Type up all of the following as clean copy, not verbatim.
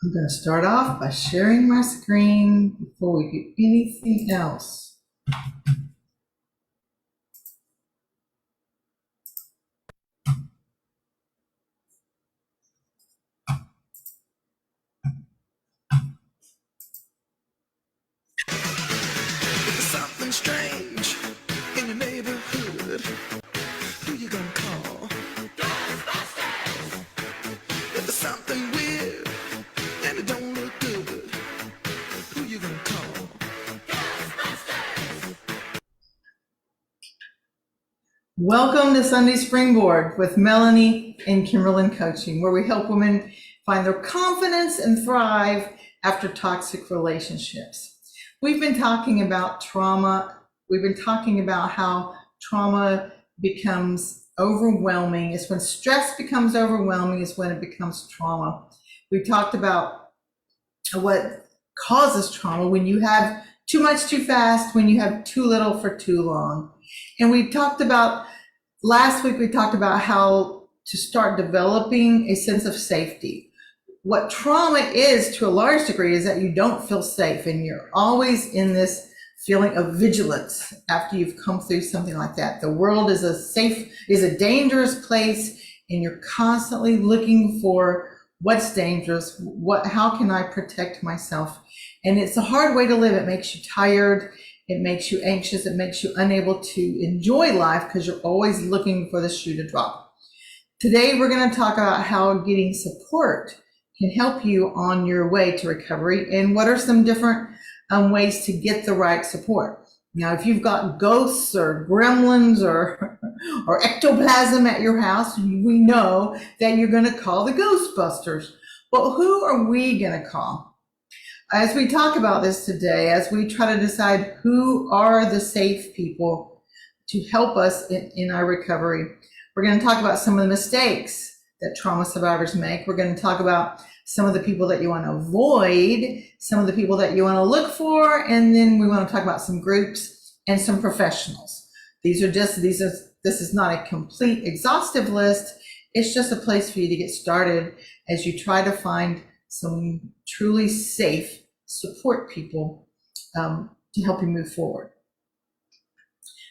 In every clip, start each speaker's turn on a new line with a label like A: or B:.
A: I'm going to start off by sharing my screen before we do anything else.
B: Something strange in your neighborhood. Who you gonna call? Ghostbusters! If there's something weird and it don't look good, who you gonna call? Ghostbusters!
A: Welcome to Sunday Springboard with Melanie and Kimberlyn Coaching, where we help women find their confidence and thrive after toxic relationships. We've been talking about trauma. We've been talking about how trauma becomes overwhelming. It's when stress becomes overwhelming, is when it becomes trauma. We talked about what causes trauma, when you have too much too fast, when you have too little for too long. And we talked about, last week we talked about how to start developing a sense of safety. What trauma is, to a large degree, is that you don't feel safe and you're always in this feeling of vigilance after you've come through something like that. The world is a dangerous place, and you're constantly looking for what's dangerous, how can I protect myself? And it's a hard way to live. It makes you tired, it makes you anxious, it makes you unable to enjoy life because you're always looking for the shoe to drop. Today, we're going to talk about how getting support can help you on your way to recovery, and what are some different ways to get the right support. Now, if you've got ghosts or gremlins or ectoplasm at your house, we know that you're going to call the Ghostbusters. But who are we going to call? As we talk about this today, as we try to decide who are the safe people to help us in our recovery, we're going to talk about some of the mistakes that trauma survivors make. We're going to talk about some of the people that you want to avoid, some of the people that you want to look for, and then we want to talk about some groups and some professionals. This is not a complete exhaustive list. It's just a place for you to get started as you try to find some truly safe support people to help you move forward.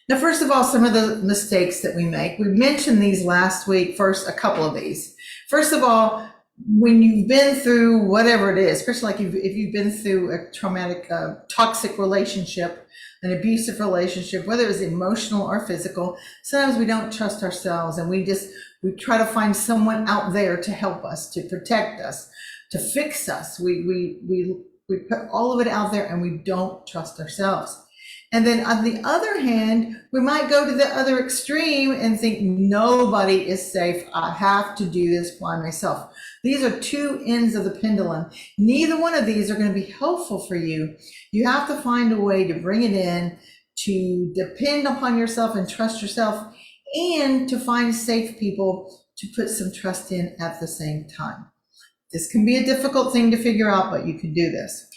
A: Now, first of all, some of the mistakes that we make. We mentioned these last week, first, a couple of these. First of all, when you've been through whatever it is, especially like if you've been through a traumatic, toxic relationship, an abusive relationship, whether it's emotional or physical, sometimes we don't trust ourselves, and we try to find someone out there to help us, to protect us, to fix us. We put all of it out there, and we don't trust ourselves. And then on the other hand, we might go to the other extreme and think nobody is safe. I have to do this by myself. These are two ends of the pendulum. Neither one of these are going to be helpful for you. You have to find a way to bring it in, to depend upon yourself and trust yourself, and to find safe people to put some trust in at the same time. This can be a difficult thing to figure out, but you can do this.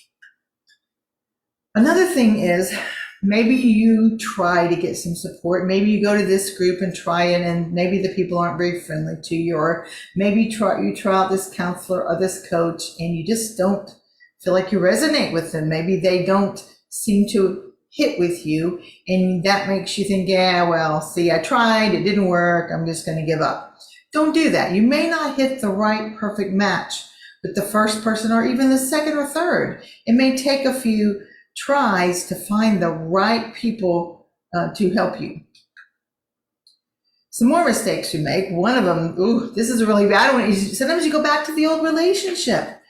A: Another thing is, maybe you try to get some support. Maybe you go to this group and try it, and maybe the people aren't very friendly to you, or maybe you try out this counselor or this coach and you just don't feel like you resonate with them. Maybe they don't seem to hit with you, and that makes you think, yeah, well, see, I tried, it didn't work, I'm just going to give up. Don't do that. You may not hit the right perfect match with the first person or even the second or third. It may take a few tries to find the right people to help you. Some more mistakes you make. One of them, this is a really bad one. Sometimes you go back to the old relationship.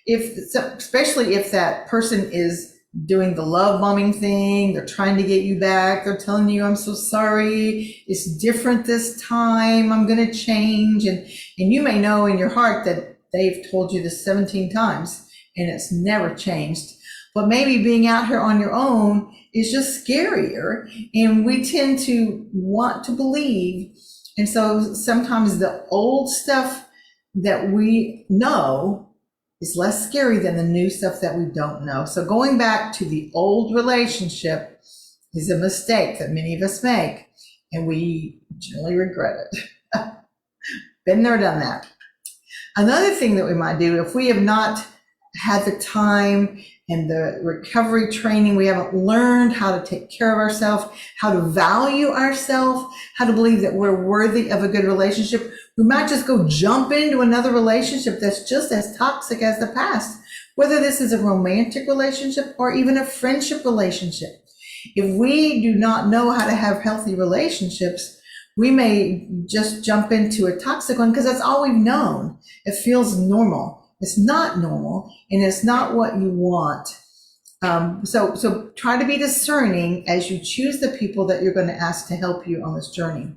A: Especially if that person is doing the love bombing thing, they're trying to get you back, they're telling you, I'm so sorry, it's different this time, I'm going to change. And you may know in your heart that they've told you this 17 times and it's never changed. But maybe being out here on your own is just scarier, and we tend to want to believe. And so sometimes the old stuff that we know is less scary than the new stuff that we don't know. So going back to the old relationship is a mistake that many of us make, and we generally regret it. Been there, done that. Another thing that we might do, if we have not had the time and the recovery training. We haven't learned how to take care of ourselves, how to value ourselves, how to believe that we're worthy of a good relationship. We might just go jump into another relationship that's just as toxic as the past, whether this is a romantic relationship or even a friendship relationship. If we do not know how to have healthy relationships, we may just jump into a toxic one because that's all we've known. It feels normal. It's not normal, and it's not what you want. So try to be discerning as you choose the people that you're going to ask to help you on this journey.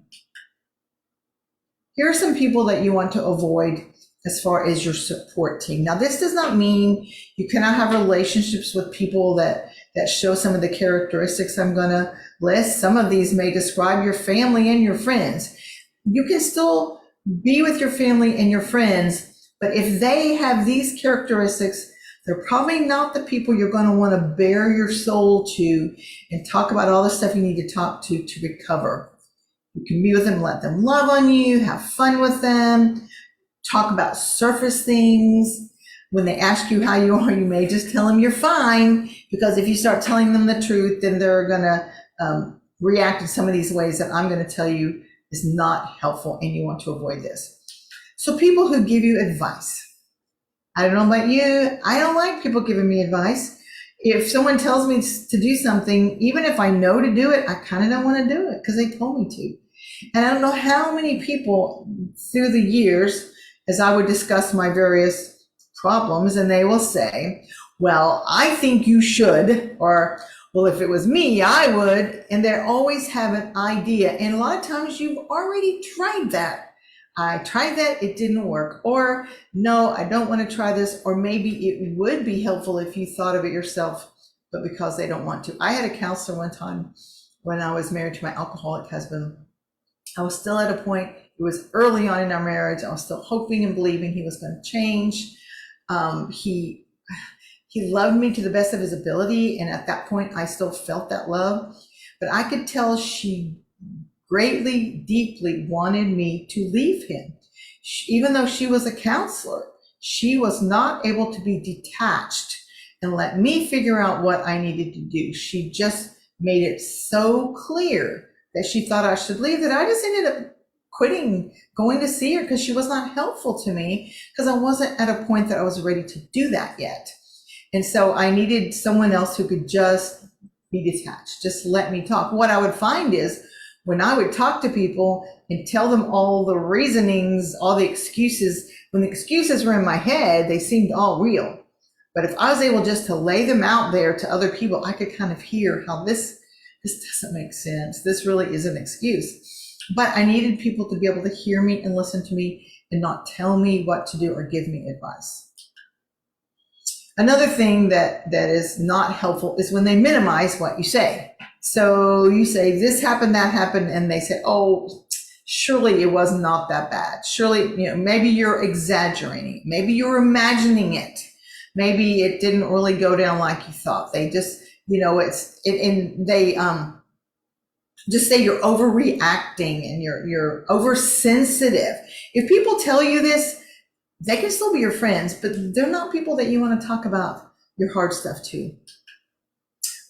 A: Here are some people that you want to avoid as far as your support team. Now, this does not mean you cannot have relationships with people that show some of the characteristics I'm going to list. Some of these may describe your family and your friends. You can still be with your family and your friends, but if they have these characteristics, they're probably not the people you're going to want to bare your soul to and talk about all the stuff you need to talk to recover. You can be with them, let them love on you, have fun with them, talk about surface things. When they ask you how you are, you may just tell them you're fine, because if you start telling them the truth, then they're going to react in some of these ways that I'm going to tell you is not helpful, and you want to avoid this. So people who give you advice. I don't know about you. I don't like people giving me advice. If someone tells me to do something, even if I know to do it, I kind of don't want to do it because they told me to. And I don't know how many people through the years, as I would discuss my various problems, and they will say, well, I think you should, or, well, if it was me, I would. And they always have an idea. And a lot of times you've already tried that. I tried that, it didn't work. Or, no, I don't want to try this. Or maybe it would be helpful if you thought of it yourself, but because they don't want to. I had a counselor one time when I was married to my alcoholic husband. I was still at a point, it was early on in our marriage, I was still hoping and believing he was going to change. He loved me to the best of his ability, and at that point I still felt that love, but I could tell she greatly, deeply wanted me to leave him. Even though she was a counselor, she was not able to be detached and let me figure out what I needed to do. She just made it so clear that she thought I should leave that I just ended up quitting going to see her because she was not helpful to me, because I wasn't at a point that I was ready to do that yet. And so I needed someone else who could just be detached, just let me talk. What I would find is when I would talk to people and tell them all the reasonings, all the excuses, when the excuses were in my head, they seemed all real. But if I was able just to lay them out there to other people, I could kind of hear how this doesn't make sense. This really is an excuse. But I needed people to be able to hear me and listen to me and not tell me what to do or give me advice. Another thing that is not helpful is when they minimize what you say. So you say, this happened, that happened, and they say, oh, surely it was not that bad. Surely, maybe you're exaggerating. Maybe you're imagining it. Maybe it didn't really go down like you thought. They just, they just say you're overreacting and you're oversensitive. If people tell you this, they can still be your friends, but they're not people that you want to talk about your hard stuff to.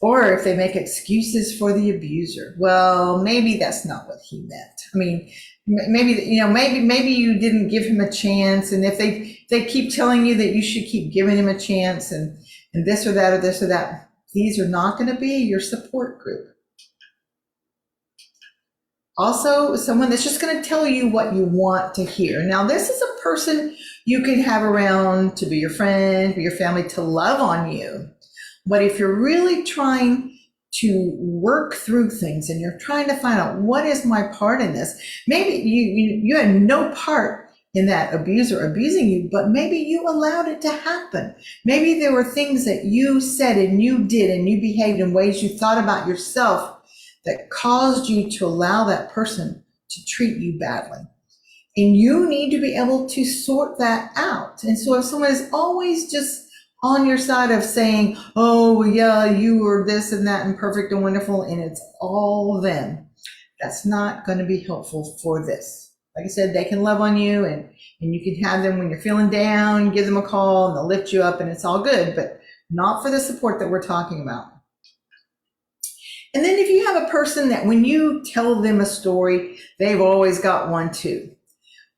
A: Or if they make excuses for the abuser, well, maybe that's not what he meant. I mean, maybe you didn't give him a chance, and if they keep telling you that you should keep giving him a chance, and this or that or this or that, these are not going to be your support group. Also, someone that's just going to tell you what you want to hear. Now, this is a person you can have around to be your friend, be your family, to love on you. But if you're really trying to work through things and you're trying to find out what is my part in this, maybe you had no part in that abuser abusing you, but maybe you allowed it to happen. Maybe there were things that you said and you did and you behaved in ways you thought about yourself that caused you to allow that person to treat you badly. And you need to be able to sort that out. And so if someone is always just on your side of saying, oh, yeah, you were this and that and perfect and wonderful, and it's all them, that's not going to be helpful for this. Like I said, they can love on you, and you can have them when you're feeling down, give them a call and they'll lift you up and it's all good, but not for the support that we're talking about. And then if you have a person that when you tell them a story, they've always got one too.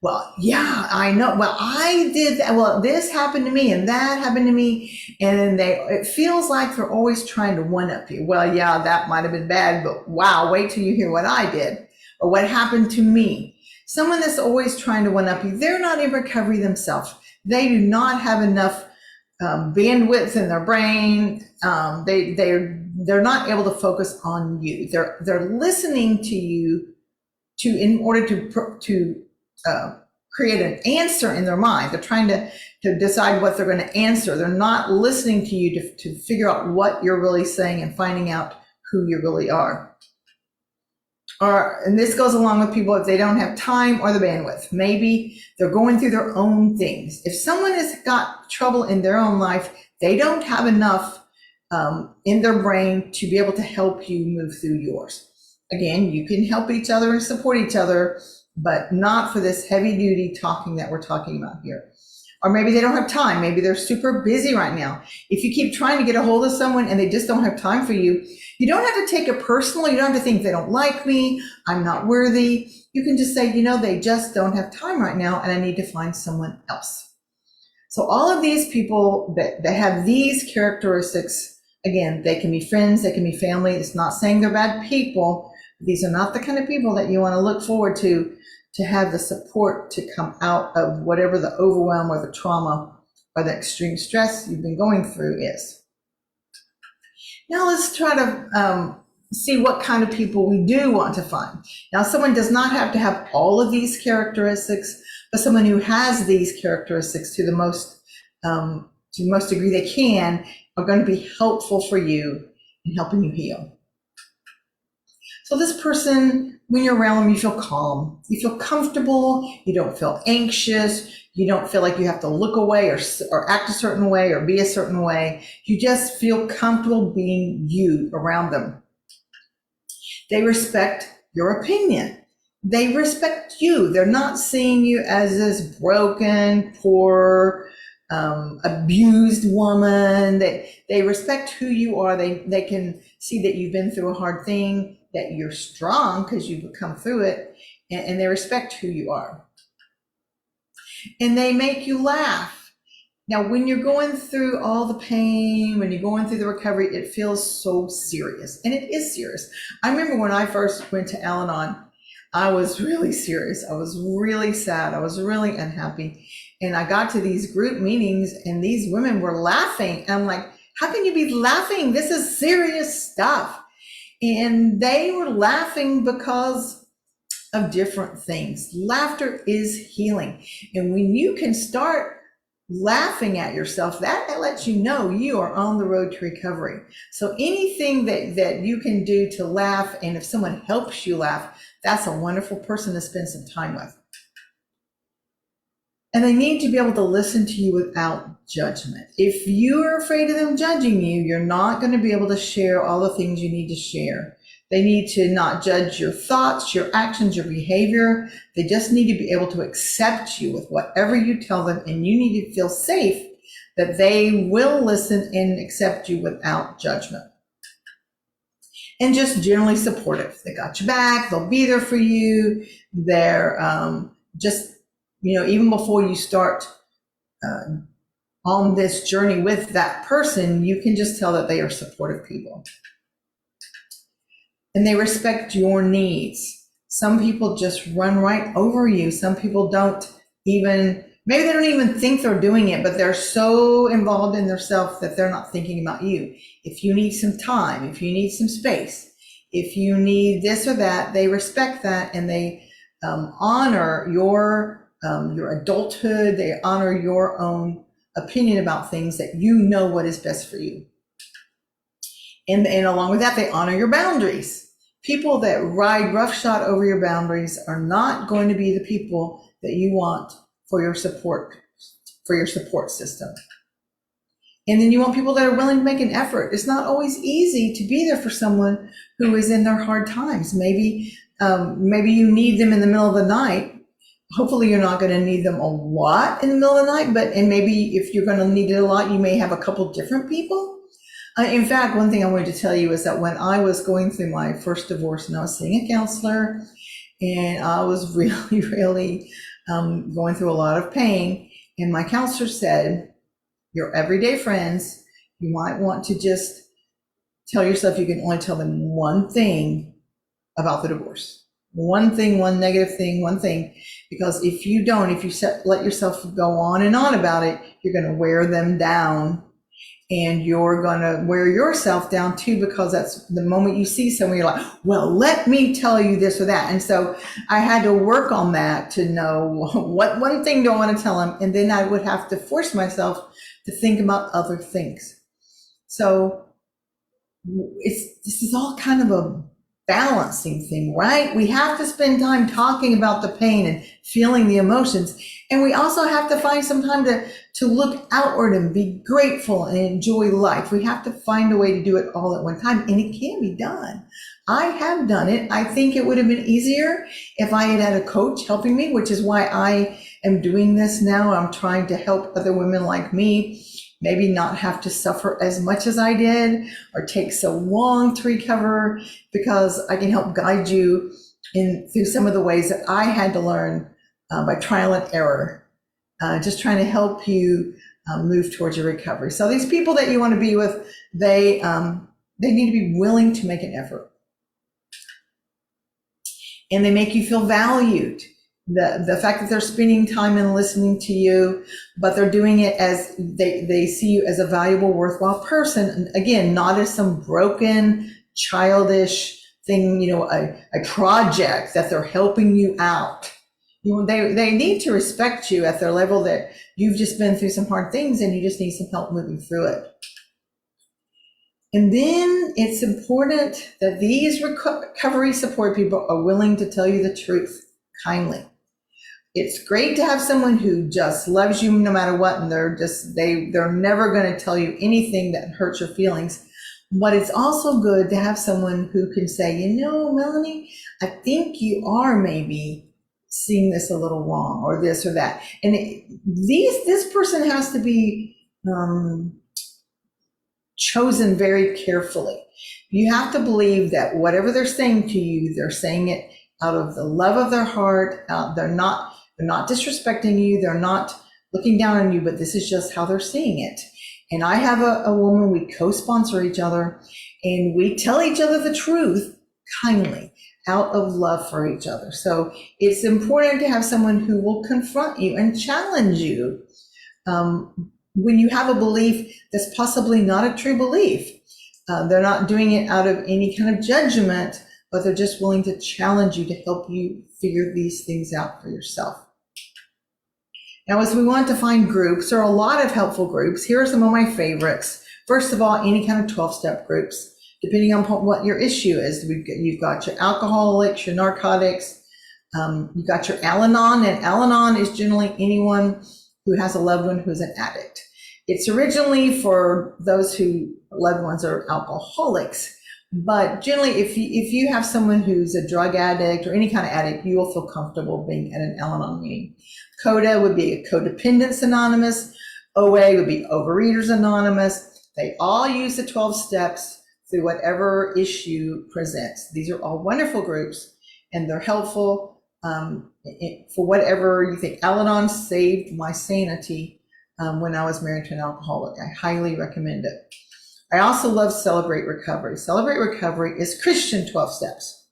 A: Well, yeah, I know. Well, I did that. Well, this happened to me and that happened to me. And it feels like they're always trying to one up you. Well, yeah, that might have been bad, but wow, wait till you hear what I did or what happened to me. Someone that's always trying to one up you, they're not in recovery themselves. They do not have enough bandwidth in their brain. They're not able to focus on you. They're listening to you in order to create an answer in their mind. They're trying to decide what they're going to answer. They're not listening to you to figure out what you're really saying and finding out who you really are. And this goes along with people if they don't have time or the bandwidth. Maybe they're going through their own things. If someone has got trouble in their own life, they don't have enough in their brain to be able to help you move through yours. Again, you can help each other and support each other, but not for this heavy duty talking that we're talking about here. Or maybe they don't have time. Maybe they're super busy right now. If you keep trying to get a hold of someone and they just don't have time for you, you don't have to take it personally. You don't have to think they don't like me, I'm not worthy. You can just say, they just don't have time right now and I need to find someone else. So all of these people that have these characteristics, again, they can be friends, they can be family. It's not saying they're bad people. These are not the kind of people that you want to look forward to have the support to come out of whatever the overwhelm or the trauma or the extreme stress you've been going through is. Now let's try to see what kind of people we do want to find. Now someone does not have to have all of these characteristics, but someone who has these characteristics to the most degree they can are going to be helpful for you in helping you heal. So this person, when you're around them, you feel calm, you feel comfortable, you don't feel anxious, you don't feel like you have to look away or act a certain way or be a certain way. You just feel comfortable being you around them. They respect your opinion. They respect you. They're not seeing you as this broken, poor, abused woman. They respect who you are. They can see that you've been through a hard thing, that you're strong because you've come through it, and they respect who you are. And they make you laugh. Now, when you're going through all the pain, when you're going through the recovery, it feels so serious, and it is serious. I remember when I first went to Al-Anon, I was really serious. I was really sad. I was really unhappy. And I got to these group meetings and these women were laughing. And I'm like, how can you be laughing? This is serious stuff. And they were laughing because of different things. Laughter is healing. And when you can start laughing at yourself, that lets you know you are on the road to recovery. So anything that you can do to laugh, and if someone helps you laugh, that's a wonderful person to spend some time with. And they need to be able to listen to you without judgment. If you are afraid of them judging you, you're not going to be able to share all the things you need to share. They need to not judge your thoughts, your actions, your behavior. They just need to be able to accept you with whatever you tell them, and you need to feel safe that they will listen and accept you without judgment. And just generally supportive. They got your back, they'll be there for you. They're just, even before you start on this journey with that person, you can just tell that they are supportive people. And they respect your needs. Some people just run right over you. Some people don't even, maybe they don't even think they're doing it, but they're so involved in themselves that they're not thinking about you. If you need some time, if you need some space, if you need this or that, they respect that, and they honor your adulthood. They honor your own opinion about things, that you know what is best for you. And along with that, they honor your boundaries. People that ride roughshod over your boundaries are not going to be the people that you want for your support system. And then you want people that are willing to make an effort. It's not always easy to be there for someone who is in their hard times. Maybe you need them in the middle of the night, hopefully you're not going to need them a lot in the middle of the night, and maybe if you're going to need it a lot, you may have a couple different people. In fact, one thing I wanted to tell you is that when I was going through my first divorce and I was seeing a counselor, and I was really, really going through a lot of pain, and my counselor said, your everyday friends, you might want to just tell yourself you can only tell them one thing about the divorce. One thing, one negative thing, one thing, because if you don't, if you let yourself go on and on about it, you're going to wear them down, and you're going to wear yourself down too, because that's the moment you see someone, you're like, well, let me tell you this or that. And so I had to work on that to know what one thing do I want to tell them, and then I would have to force myself to think about other things. So this is all kind of a balancing thing, right? We have to spend time talking about the pain and feeling the emotions. And we also have to find some time to look outward and be grateful and enjoy life. We have to find a way to do it all at one time, and it can be done. I have done it. I think it would have been easier if I had had a coach helping me, which is why I am doing this now. I'm trying to help other women like me maybe not have to suffer as much as I did or take so long to recover, because I can help guide you through some of the ways that I had to learn by trial and error, just trying to help you move towards your recovery. So these people that you want to be with, they need to be willing to make an effort. And they make you feel valued. The fact that they're spending time and listening to you, but they're doing it as they see you as a valuable, worthwhile person. And again, not as some broken, childish thing, a project that they're helping you out. They need to respect you at their level, that you've just been through some hard things and you just need some help moving through it. And then it's important that these recovery support people are willing to tell you the truth kindly. It's great to have someone who just loves you no matter what, and they're never going to tell you anything that hurts your feelings. But it's also good to have someone who can say, Melanie, I think you are maybe seeing this a little wrong, or this or that. And this person has to be chosen very carefully. You have to believe that whatever they're saying to you, they're saying it out of the love of their heart. They're not disrespecting you. They're not looking down on you, but this is just how they're seeing it. And I have a woman, we co-sponsor each other, and we tell each other the truth kindly, out of love for each other. So it's important to have someone who will confront you and challenge you when you have a belief that's possibly not a true belief. They're not doing it out of any kind of judgment, but they're just willing to challenge you to help you figure these things out for yourself. Now, as we want to find groups, there are a lot of helpful groups. Here are some of my favorites. First of all, any kind of 12-step groups, depending on what your issue is. You've got your alcoholics, your narcotics, you've got your Al-Anon, and Al-Anon is generally anyone who has a loved one who's an addict. It's originally for those who loved ones are alcoholics, but generally if you have someone who's a drug addict or any kind of addict, you will feel comfortable being at an Al-Anon meeting. CODA would be a Codependence Anonymous. OA would be Overeaters Anonymous. They all use the 12 steps through whatever issue presents. These are all wonderful groups, and they're helpful for whatever you think. Al-Anon saved my sanity when I was married to an alcoholic. I highly recommend it. I also love Celebrate Recovery. Celebrate Recovery is Christian 12 steps.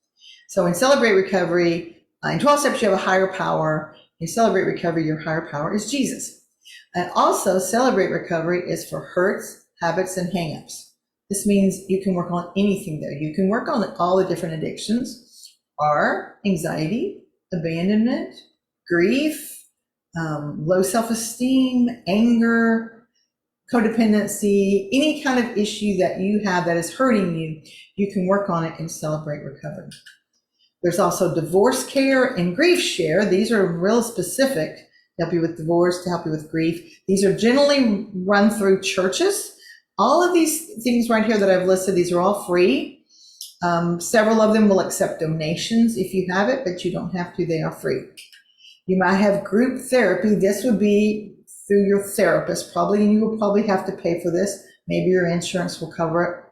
A: So in Celebrate Recovery, in 12 steps, you have a higher power. In Celebrate Recovery, your higher power is Jesus. And also, Celebrate Recovery is for hurts, habits, and hangups. This means you can work on anything there. You can work on all the different addictions, or anxiety, abandonment, grief, low self-esteem, anger, codependency, any kind of issue that you have that is hurting you, you can work on it and Celebrate Recovery. There's also divorce care and grief share. These are real specific to help you with divorce, to help you with grief. These are generally run through churches. All of these things right here that I've listed, these are all free. Several of them will accept donations if you have it, but you don't have to. They are free. You might have group therapy. This would be through your therapist probably, and you will probably have to pay for this. Maybe your insurance will cover it.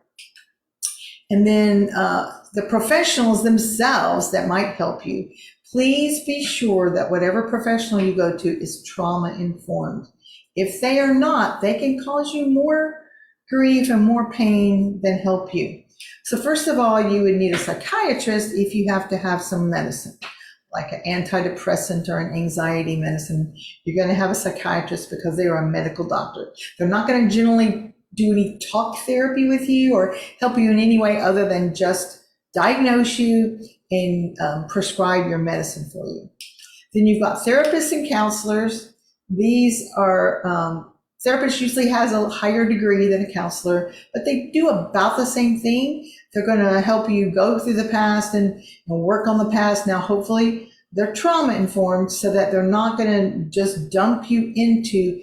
A: And then the professionals themselves that might help you. Please be sure that whatever professional you go to is trauma informed. If they are not, they can cause you more grief and more pain than help you. So first of all, you would need a psychiatrist if you have to have some medicine, like an antidepressant or an anxiety medicine. You're going to have a psychiatrist because they are a medical doctor. They're not going to generally do any talk therapy with you or help you in any way other than just diagnose you and prescribe your medicine for you. Then you've got therapists and counselors. These are, therapists usually has a higher degree than a counselor, but they do about the same thing. They're going to help you go through the past and work on the past. Now, hopefully they're trauma informed so that they're not going to just dump you into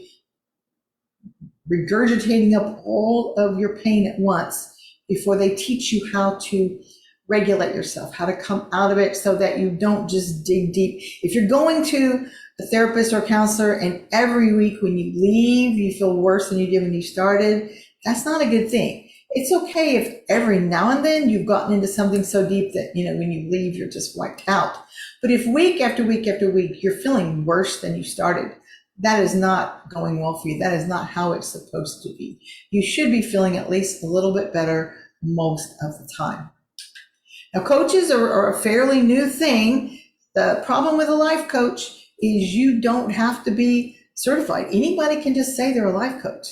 A: regurgitating up all of your pain at once before they teach you how to regulate yourself, how to come out of it so that you don't just dig deep. If you're going to a therapist or counselor and every week when you leave, you feel worse than you did when you started, that's not a good thing. It's okay if every now and then you've gotten into something so deep that, when you leave, you're just wiped out. But if week after week after week, you're feeling worse than you started, that is not going well for you. That is not how it's supposed to be. You should be feeling at least a little bit better most of the time. Now, coaches are a fairly new thing. The problem with a life coach is you don't have to be certified. Anybody can just say they're a life coach.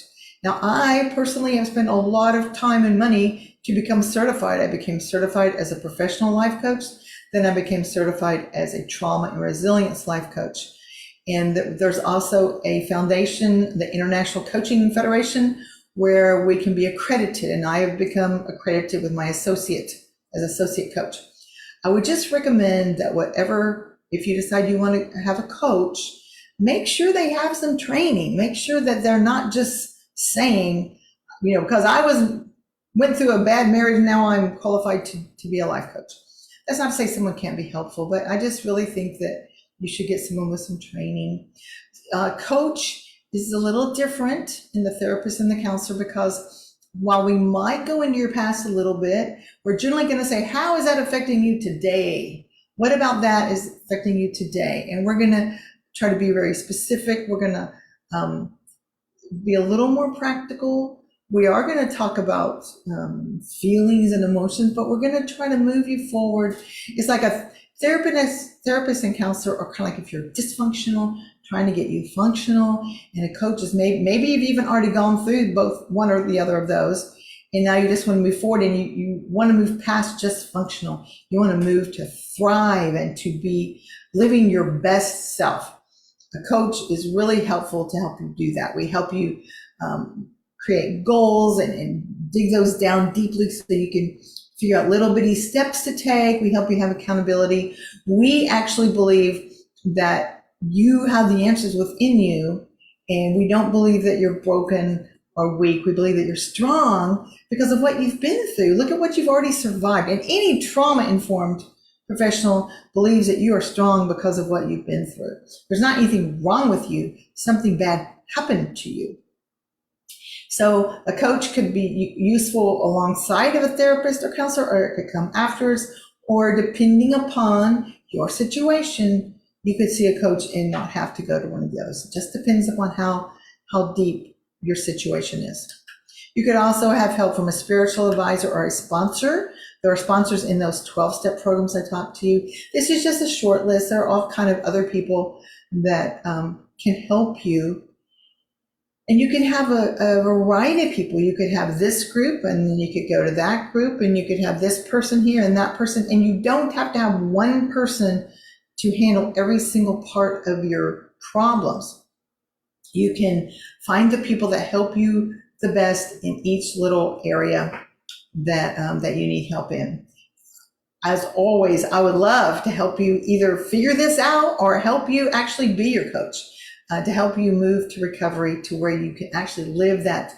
A: Now, I personally have spent a lot of time and money to become certified. I became certified as a professional life coach. Then I became certified as a trauma and resilience life coach. And there's also a foundation, the International Coaching Federation, where we can be accredited. And I have become accredited with my associate as associate coach. I would just recommend that if you decide you want to have a coach, make sure they have some training. Make sure that they're not just saying, because I went through a bad marriage and now I'm qualified to be a life coach. That's not to say someone can't be helpful, but I just really think that you should get someone with some training. Coach is a little different in the therapist and the counselor because while we might go into your past a little bit, we're generally going to say, how is that affecting you today? What about that is affecting you today? And we're going to try to be very specific. We're going to be a little more practical. We are going to talk about feelings and emotions, but we're going to try to move you forward. It's like a therapist and counselor are kind of like if you're dysfunctional, trying to get you functional, and a coach is maybe you've even already gone through both one or the other of those, and now you just want to move forward and you want to move past just functional. You want to move to thrive and to be living your best self. A coach is really helpful to help you do that. We help you create goals and dig those down deeply so you can figure out little bitty steps to take. We help you have accountability. We actually believe that you have the answers within you, and we don't believe that you're broken or weak. We believe that you're strong because of what you've been through. Look at what you've already survived. And any trauma-informed professional believes that you are strong because of what you've been through. There's not anything wrong with you. Something bad happened to you. So a coach could be useful alongside of a therapist or counselor, or it could come afterwards, or depending upon your situation, you could see a coach and not have to go to one of the others. It just depends upon how deep your situation is. You could also have help from a spiritual advisor or a sponsor. There are sponsors in those 12-step programs I talked to you. This is just a short list. There are all kind of other people that can help you. And you can have a variety of people. You could have this group, and then you could go to that group, and you could have this person here and that person. And you don't have to have one person to handle every single part of your problems. You can find the people that help you the best in each little area that you need help in. As always, I would love to help you either figure this out or help you actually be your coach, to help you move to recovery to where you can actually live that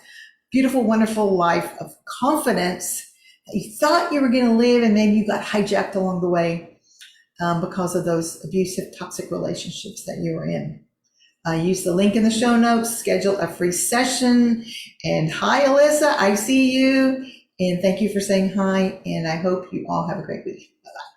A: beautiful, wonderful life of confidence that you thought you were going to live, and maybe you got hijacked along the way. because of those abusive, toxic relationships that you were in. Use the link in the show notes, schedule a free session. And hi, Alyssa, I see you. And thank you for saying hi. And I hope you all have a great week. Bye-bye.